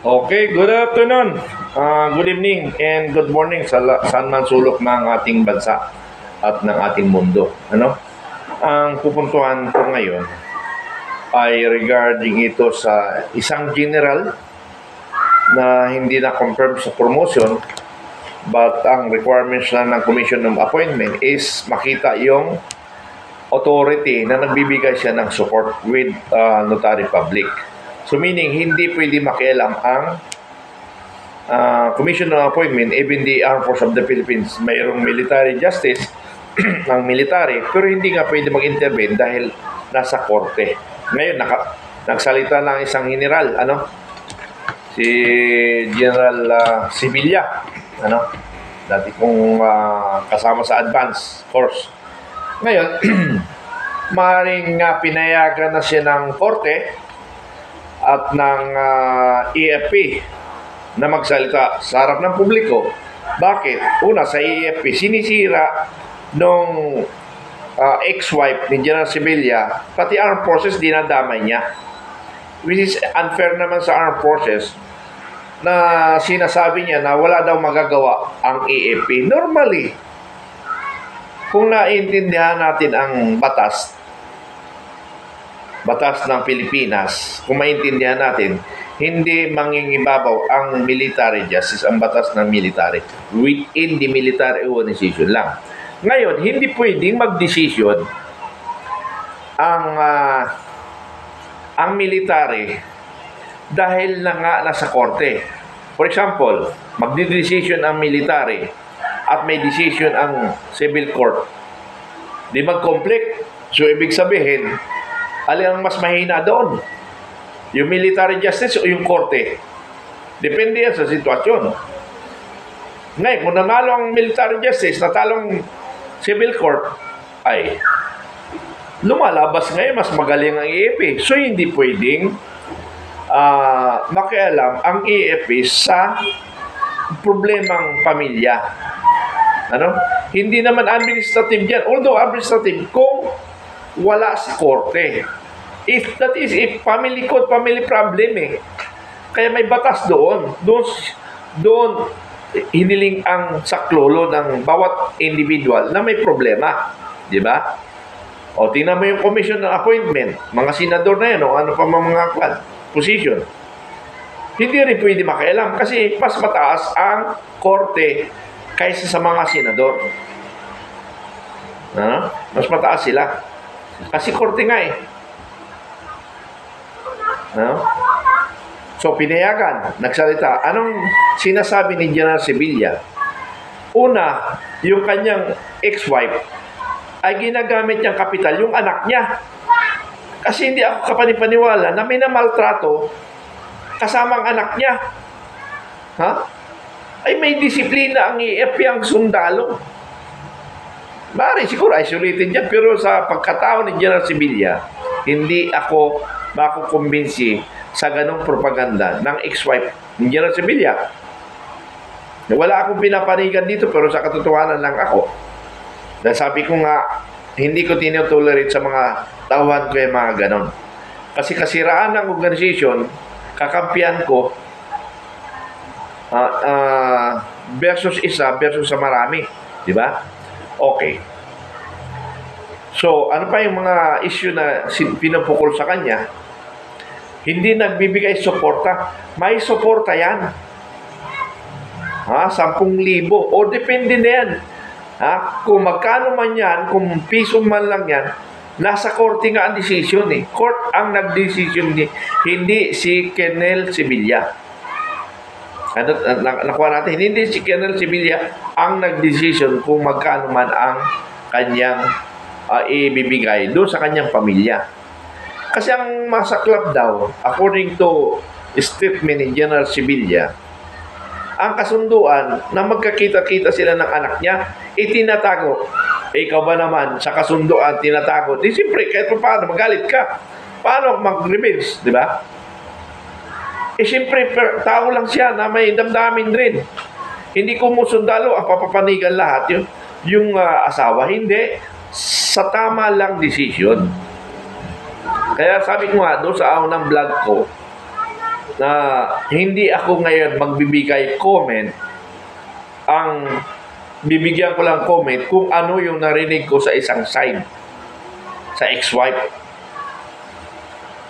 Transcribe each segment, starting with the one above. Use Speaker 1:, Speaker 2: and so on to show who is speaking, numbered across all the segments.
Speaker 1: Okay, good afternoon, good evening, and good morning saan man sulok ng ating bansa at ng ating mundo. Ang pupuntuhan ko ngayon ay regarding ito sa isang general na hindi na confirm sa promotion, but ang requirements na ng Commission of Appointment is makita yung authority na nagbibigay siya ng support with notary public. So meaning, hindi pwede makialam ang Commission of Appointment, even the Armed Forces of the Philippines, mayroong military justice ng military, pero hindi nga pwede mag-intervene dahil nasa korte. Ngayon, nagsalita ng isang general, si General Sibilia, dati kong kasama sa advance force. Ngayon, maaaring pinayagan na siya ng korte at ng EFP na magsalita sa harap ng publiko. Bakit? Una, sa EFP, sinisira nung ex-wife ni General Sibilia, pati armed forces dinadamay niya. Which is unfair naman sa armed forces na sinasabi niya na wala daw magagawa ang EFP. Normally, kung naiintindihan natin ang batas ng Pilipinas, kung maintindihan natin, hindi mangingibabaw ang military justice, ang batas ng military. Within the military organization lang. Ngayon, hindi pwedeng mag-decision ang military dahil na nga nasa korte. For example, magdi-decision ang military at may decision ang civil court. Di mag-conflict. So, ibig sabihin, alin ang mas mahina doon? Yung military justice o yung korte? Depende yan sa sitwasyon. Ngayon, kung nanalo ang military justice, natalong civil court, ay lumalabas ngayon, mas magaling ang EFP. So, hindi pwedeng makialam ang EFP sa problemang pamilya. Hindi naman administrative yan. Although administrative, kung wala sa korte. That is family code, family problem eh. Kaya may batas doon. Doon hiniling ang saklolo ng bawat individual na may problema. Di ba? O, tingnan mo yung commission ng appointment. Mga senador na yan, o ano pa mga position. Hindi rin pwede makialam kasi mas mataas ang korte kaysa sa mga senador. Mas mataas sila. Kasi korte nga eh. So, pinayagan, nagsalita. Anong sinasabi ni General Sibilia? Una, yung kanyang ex-wife ay ginagamit niyang kapital yung anak niya. Kasi hindi ako kapanipaniwala na may namaltrato kasamang anak niya. Ay may disiplina ang EFP ang sundalo. Bari, siguro isolated yan. Pero sa pagkatao ni General Sibilia, hindi ako makukumbinsi sa ganong propaganda ng ex-wife ni General Sibilia. Wala akong pinapanigan dito pero sa katotohanan lang ako. Dahil sabi ko nga, hindi ko tinotolerate sa mga tauhan ko yung mga ganon. Kasi kasiraan ng organisasyon, kakampiyan ko versus isa versus sa marami. Di ba? Okay. So, ano pa yung mga issue na pinupukol sa kanya? Hindi nagbibigay suporta. May suporta yan. 10,000. O depende na yan. Kung magkano man yan, kung piso man lang yan, nasa korte nga ang decision eh. Court ang nag-decision hindi si Colonel Sibilia. Nakuha natin, hindi si Colonel Sibilia ang nag-decision kung magkano man ang kanyang ibibigay doon sa kanyang pamilya. Kasi ang masaklap daw, according to statement ni General Sibilia, ang kasunduan na magkakita-kita sila ng anak niya, itinatago. Ikaw ba naman sa kasunduan tinatago? Di siyempre, kahit paano, magalit ka. Paano mag-revenge, di ba? Siyempre, tao lang siya na may damdamin rin. Hindi kumusundalo ang papapanigan lahat. Yung asawa, hindi. Sa tama lang decision. Kaya sabi ko nga doon sa unang vlog ko, na hindi ako ngayon magbibigay comment. Ang bibigyan ko lang comment kung ano yung narinig ko sa isang side, sa ex-wife.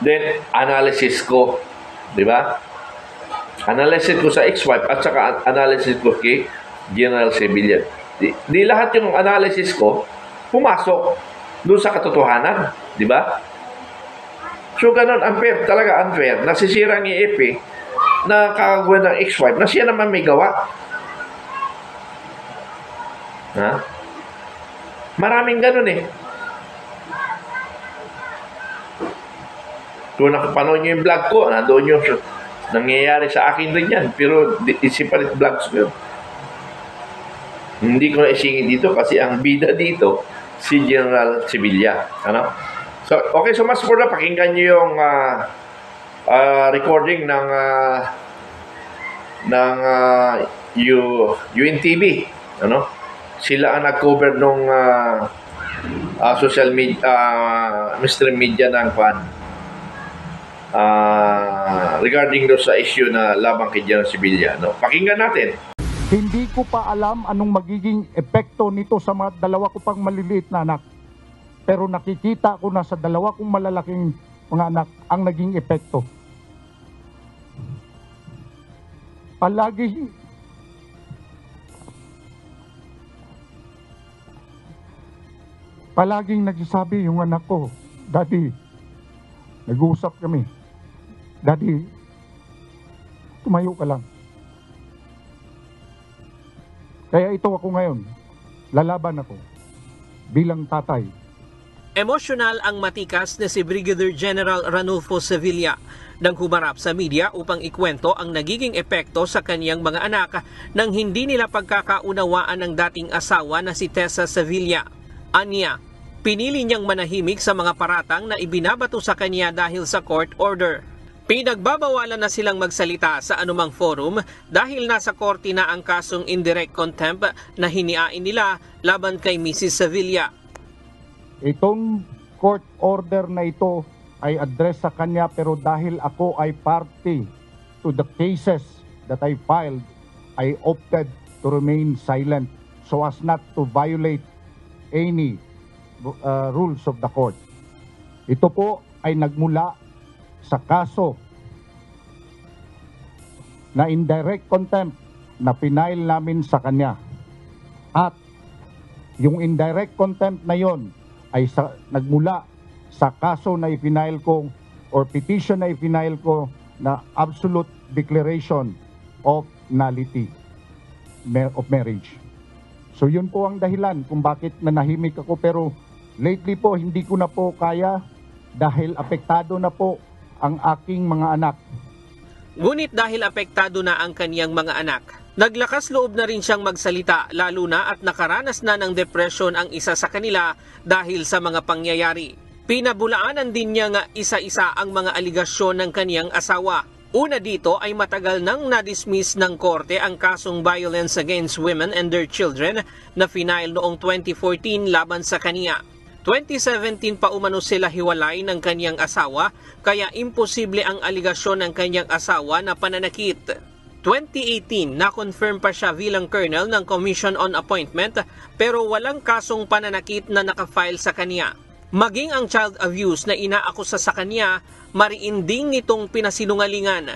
Speaker 1: Then, analysis ko. Di ba? Analysis ko sa ex-wife at saka analysis ko kay General Sibilyan. Di lahat yung analysis ko pumasok doon sa katotohanan. Di ba? So, ganun, unfair. Talaga unfair. Nasisira ni Epe na kakagawa ng ex-wife na siya naman may gawa. Ha? Maraming ganun eh. Kung nakapanood nyo yung vlog ko, nandoon yung nangyayari sa akin rin yan. Pero separate vlogs ko yun. Hindi ko na isingin dito kasi ang bida dito, si General Sibilya. Ano? So, okay, so mas for na, pakinggan nyo yung recording ng UNTV. Ano? Sila ang nag-cover nung social media, mainstream media ng regarding do sa issue na labang kay General Sibilya. No? Pakinggan natin.
Speaker 2: Hindi ko pa alam anong magiging epekto nito sa mga dalawa ko pang maliliit na anak. Pero nakikita ko na sa dalawa kong malalaking mga anak ang naging epekto. Palaging nagsasabi yung anak ko, Daddy, nag-uusap kami. Daddy, tumayo ka lang. Kaya ito ako ngayon, lalaban ako bilang tatay.
Speaker 3: Emosyonal ang matikas na si Brigadier General Ranulfo Sevilla nang humarap sa media upang ikwento ang nagiging epekto sa kaniyang mga anak nang hindi nila pagkakaunawaan ng dating asawa na si Tessa Sevilla. Anya, pinili niyang manahimik sa mga paratang na ibinabato sa kanya dahil sa court order. Pinagbabawalan na silang magsalita sa anumang forum dahil nasa korte na ang kasong indirect contempt na hiniain nila laban kay Mrs. Sevilla.
Speaker 2: Itong court order na ito ay address sa kanya, pero dahil ako ay party to the cases that I filed, I opted to remain silent so as not to violate any rules of the court. Ito po ay nagmula sa kaso na indirect contempt na pinail namin sa kanya. At yung indirect contempt na yon ay nagmula sa kaso na ipinail ko or petition na ipinail ko na absolute declaration of nullity of marriage. So yun po ang dahilan kung bakit nanahimik ako, pero lately po hindi ko na po kaya dahil apektado na po ang aking mga anak.
Speaker 3: Ngunit dahil apektado na ang kaniyang mga anak, naglakas loob na rin siyang magsalita, lalo na at nakaranas na ng depresyon ang isa sa kanila dahil sa mga pangyayari. Pinabulaanan din niya nga isa-isa ang mga aligasyon ng kaniyang asawa. Una dito ay matagal nang na-dismiss ng korte ang kasong violence against women and their children na final noong 2014 laban sa kaniya. 2017 pa umano sila hiwalay ng kanyang asawa, kaya imposible ang aligasyon ng kanyang asawa na pananakit. 2018, na-confirm pa siya bilang colonel ng Commission on Appointment, pero walang kasong pananakit na nakafile sa kanya. Maging ang child abuse na inaakusa sa kanya, mariinding nitong pinasinungalingan.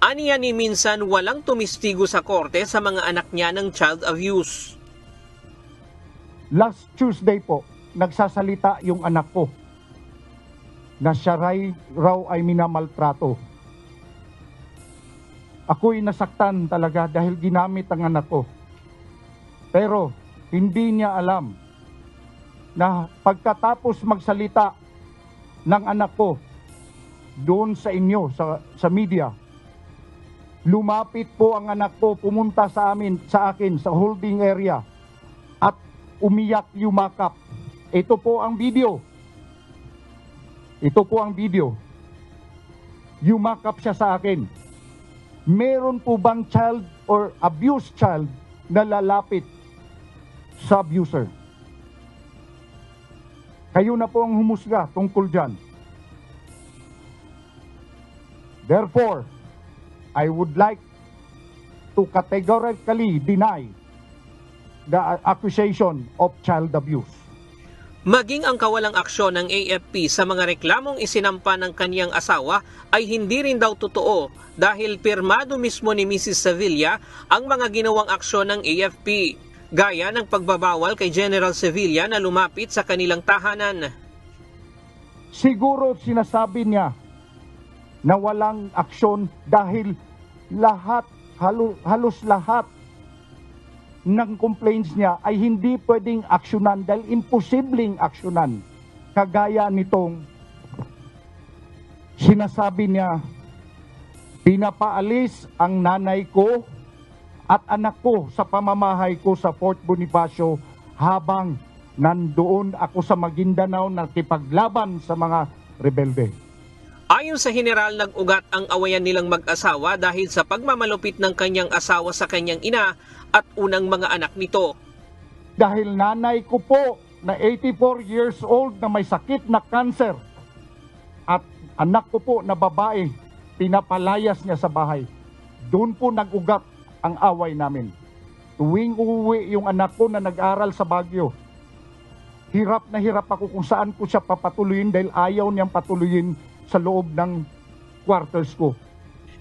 Speaker 3: Aniya ni minsan walang tumistigo sa korte sa mga anak niya ng child abuse.
Speaker 2: Last Tuesday po, nagsasalita yung anak ko na siya raw ay minamaltrato. Ako'y nasaktan talaga dahil ginamit ang anak ko. Pero hindi niya alam na pagkatapos magsalita ng anak ko doon sa inyo, sa media, lumapit po ang anak ko, pumunta sa akin sa holding area at umiyak, yumakap. Ito po ang video. Ito po ang video. Yumakap siya sa akin. Meron po bang child or abused child na lalapit sa abuser? Kayo na po ang humusga tungkol dyan. Therefore, I would like to categorically deny the accusation of child abuse.
Speaker 3: Maging ang kawalang aksyon ng AFP sa mga reklamong isinampa ng kaniyang asawa ay hindi rin daw totoo dahil pirmado mismo ni Mrs. Sevilla ang mga ginawang aksyon ng AFP, gaya ng pagbabawal kay General Sevilla na lumapit sa kanilang tahanan.
Speaker 2: Siguro sinasabi niya na walang aksyon dahil halos lahat ng complaints niya ay hindi pwedeng aksyonan dahil imposibleng aksyonan. Kagaya nitong sinasabi niya, pinapaalis ang nanay ko at anak ko sa pamamahay ko sa Fort Bonifacio habang nandoon ako sa Maguindanao nakipaglaban sa mga rebelde.
Speaker 3: Ayon sa general, nag-ugat ang awayan nilang mag-asawa dahil sa pagmamalupit ng kanyang asawa sa kanyang ina at unang mga anak nito.
Speaker 2: Dahil nanay ko po na 84 years old na may sakit na cancer at anak ko po na babae, pinapalayas niya sa bahay. Doon po nag-ugat ang away namin. Tuwing uuwi yung anak ko na nag-aral sa Baguio, hirap na hirap ako kung saan ko siya papatuloyin dahil ayaw niyang patuloyin sa loob ng quarters ko.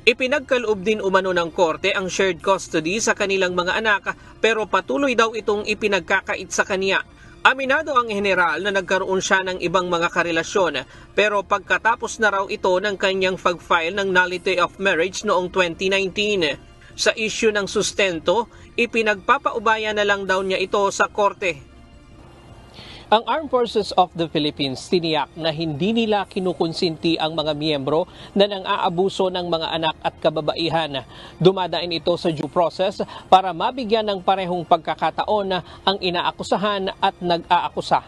Speaker 3: Ipinagkaloob din umano ng korte ang shared custody sa kanilang mga anak pero patuloy daw itong ipinagkakait sa kanya. Aminado ang general na nagkaroon siya ng ibang mga karelasyon pero pagkatapos na raw ito ng kanyang pag-file ng nullity of marriage noong 2019. Sa issue ng sustento, ipinagpapaubaya na lang daw niya ito sa korte. Ang Armed Forces of the Philippines tiniyak na hindi nila kinukonsinti ang mga miyembro na nang-aabuso ng mga anak at kababaihan. Dumadain ito sa due process para mabigyan ng parehong pagkakataon ang inaakusahan at nag-aakusa.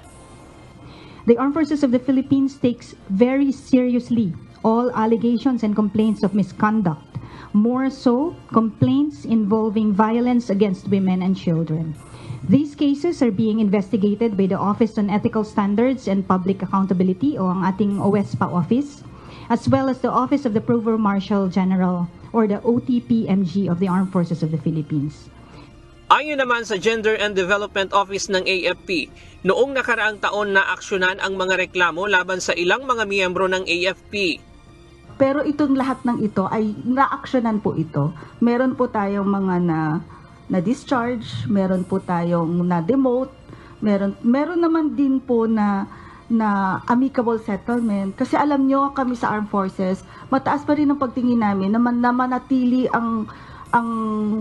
Speaker 4: The Armed Forces of the Philippines takes very seriously all allegations and complaints of misconduct, more so complaints involving violence against women and children. These cases are being investigated by the Office on Ethical Standards and Public Accountability o ang ating OESPA office, as well as the Office of the Provost Marshal General or the OTPMG of the Armed Forces of the Philippines.
Speaker 3: Ayon naman sa Gender and Development Office ng AFP, noong nakaraang taon na aksyonan ang mga reklamo laban sa ilang mga miyembro ng AFP.
Speaker 5: Pero itong lahat ng ito ay na-aksyonan po ito. Meron po tayong mga na-discharge, meron po tayong na-demote, meron naman din po na amicable settlement. Kasi alam nyo, kami sa Armed Forces, mataas pa rin ang pagtingin namin na manatili ang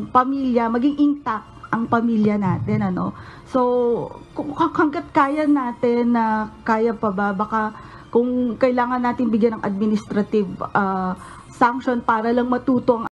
Speaker 5: pamilya, maging intact ang pamilya natin. So, hanggat kaya natin na kaya pa ba, baka kung kailangan natin bigyan ng administrative sanction para lang matuto ang